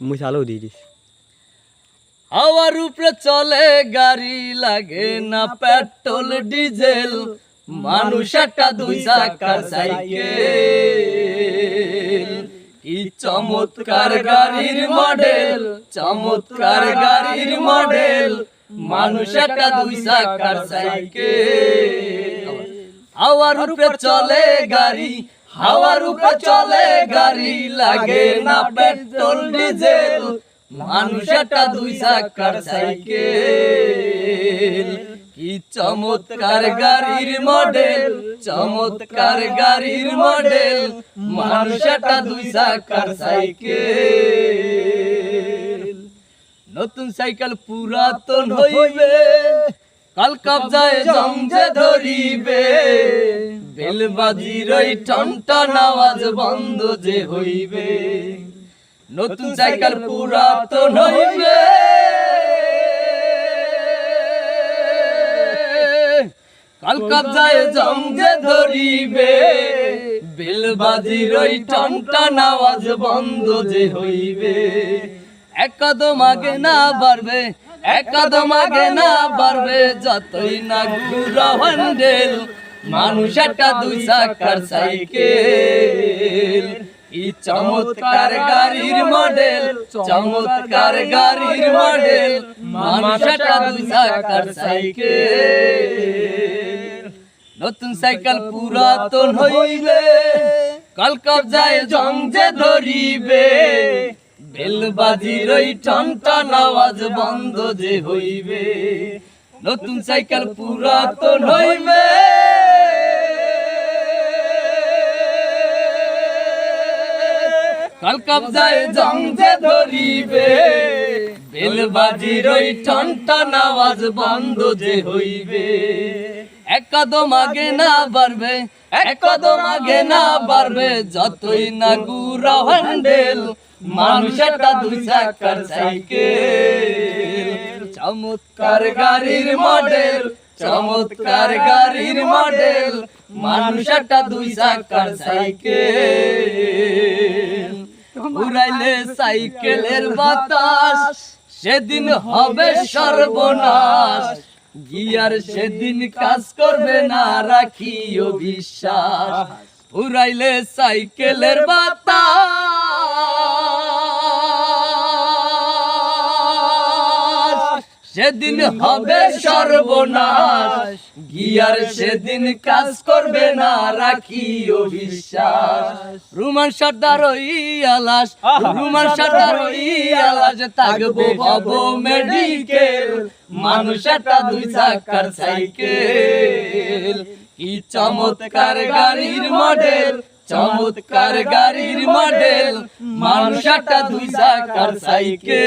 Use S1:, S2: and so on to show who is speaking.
S1: মুসালও দিয়ে দিস।
S2: হাওয়ার উপরে চলে গাড়ি, লাগে না পেট্রোল ডিজেল, মানুষ একটা দুই চাকার সাইকেল। কি চমৎকার গাড়ির মডেল, চমৎকার গাড়ির মডেল, মানুষ একটা দুই চাকার সাইকেল। হাওয়ার উপরে চলে গাড়ি, হাওয়ার উপরে চলে গাড়ি, লাগে না পেট্রোল ডিজেল, মানুষ একটা দুই চাকার সাইকেল। কি চমৎকার গাড়ির মডেল, চমৎকার গাড়ির মডেল, মানুষ একটা দুই চাকার সাইকেল। নতুন সাইকেল পুরাতন হইবে, কাল কবজায় জং যে ধরিবে, বেলবাজির ওই টনটন আওয়াজ বন্ধ যে হইবে। নতুন সাইকেল পুরাতন হইবে, কাল কবজায় জং যে ধরিবে, বেলবাজির ওই টনটন আওয়াজ বন্ধ যে হইবে। এক কদম আগে না বাড়বে, এক কদম আগে না বাড়বে, যতই না ঘুরা হ্যান্ডেল, মানুষ একটা দুই চাকার সাইকেল। কি চমৎকার গাড়ির মডেল, চমৎকার গাড়ির মডেল, মানুষ একটা দুই চাকার সাইকেল। নতুন সাইকেল পুরাতন হইবে, কাল কবজায় জং যে ধরিবে, বেলবাজির ওই টনটন আওয়াজ বন্ধ যে হইবে। নতুন সাইকেল পুরাতন হইবে, কাল কবজায় জং যে ধরিবে, বেলবাজির ওই টনটন আওয়াজ বন্ধ যে হইবে। এক কদম আগে না বাড়বে, এক কদম আগে না বাড়বে, যতই না ঘুরা হ্যান্ডেল, মানুষ একটা দুই চাকার সাইকেল। চমৎকার গাড়ির মডেল, চমৎকার গাড়ির মডেল, মানুষ একটা দুই চাকার সাইকেল। উড়াইলে সাইকেলের বাতাস, সেদিন হবে সর্বনাশ, গিয়ার সেদিন কাজ করবে না, রাখিও বিশ্বাস। উড়াইলে সাইকেলের বাতাস, সেদিন হবে সর্বনাশ, গিয়ার সেদিন কাজ করবে না, রাখিও বিশ্বাস। রুমান সর্দার ওই আলাস, রুমান সর্দার ওই আলাস, থাকবো ভব মেডিকেল, মানুষ একটা দুই চাকার সাইকেল। কি চমৎকার গাড়ির মডেল, চমৎকার গাড়ির মডেল, মানুষ একটা দুই চাকার সাইকেল।